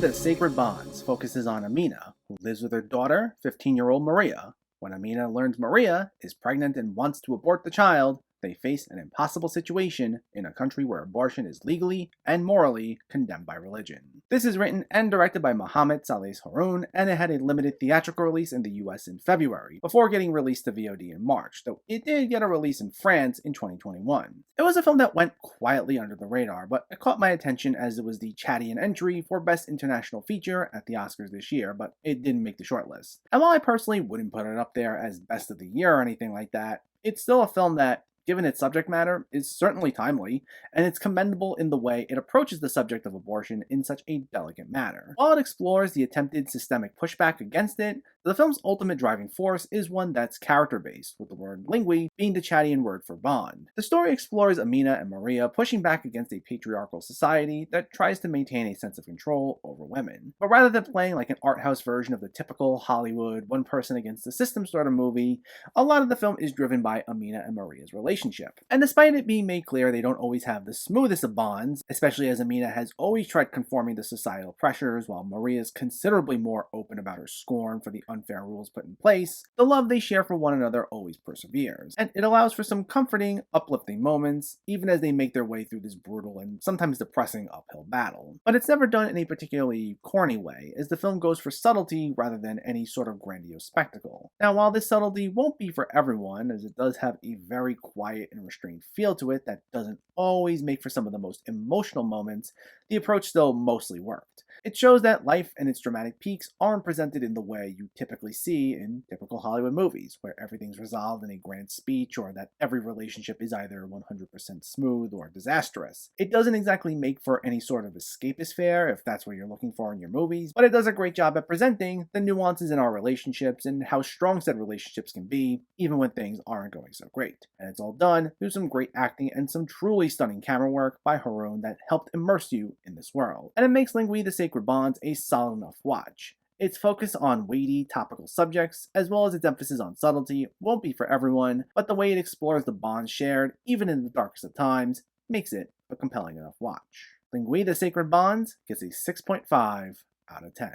The Sacred Bonds focuses on Amina, who lives with her daughter, 15-year-old Maria. When Amina learns Maria is pregnant and wants to abort the child, they face an impossible situation in a country where abortion is legally and morally condemned by religion. This is written and directed by Mohammed Saleh Haroun, and it had a limited theatrical release in the US in February, before getting released to VOD in March, though it did get a release in France in 2021. It was a film that went quietly under the radar, but it caught my attention as it was the Chadian entry for Best International Feature at the Oscars this year, but it didn't make the shortlist. And while I personally wouldn't put it up there as Best of the Year or anything like that, it's still a film that, given its subject matter, is certainly timely, and it's commendable in the way it approaches the subject of abortion in such a delicate manner. While it explores the attempted systemic pushback against it, the film's ultimate driving force is one that's character-based, with the word Lingui being the Chadian word for bond. The story explores Amina and Maria pushing back against a patriarchal society that tries to maintain a sense of control over women. But rather than playing like an art house version of the typical Hollywood one person against the system sort of movie, a lot of the film is driven by Amina and Maria's relationship. And despite it being made clear they don't always have the smoothest of bonds, especially as Amina has always tried conforming to societal pressures while Maria is considerably more open about her scorn for the unfair rules put in place, the love they share for one another always perseveres. And it allows for some comforting, uplifting moments, even as they make their way through this brutal and sometimes depressing uphill battle. But it's never done in a particularly corny way, as the film goes for subtlety rather than any sort of grandiose spectacle. Now, while this subtlety won't be for everyone, as it does have a very quiet and restrained feel to it that doesn't always make for some of the most emotional moments, the approach still mostly worked. It shows that life and its dramatic peaks aren't presented in the way you typically see in typical Hollywood movies, where everything's resolved in a grand speech or that every relationship is either 100% smooth or disastrous. It doesn't exactly make for any sort of escapist fare, if that's what you're looking for in your movies, but it does a great job at presenting the nuances in our relationships and how strong said relationships can be, even when things aren't going so great. And it's all done through some great acting and some truly stunning camera work by Haroun that helped immerse you in this world. And it makes Lingui the Sacred Bonds a solid enough watch. Its focus on weighty, topical subjects, as well as its emphasis on subtlety, won't be for everyone, but the way it explores the bonds shared, even in the darkest of times, makes it a compelling enough watch. Lingui the Sacred Bonds gets a 6.5 out of 10.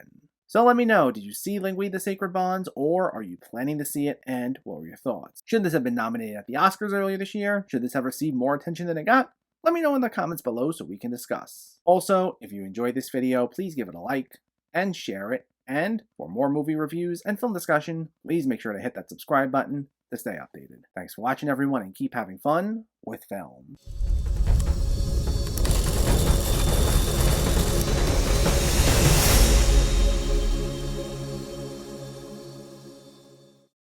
So let me know, did you see Lingui the Sacred Bonds, or are you planning to see it, and what were your thoughts? Should this have been nominated at the Oscars earlier this year? Should this have received more attention than it got? Let me know in the comments below so we can discuss. Also, if you enjoyed this video, please give it a like and share it. And for more movie reviews and film discussion, please make sure to hit that subscribe button to stay updated. Thanks for watching, everyone, and keep having fun with film.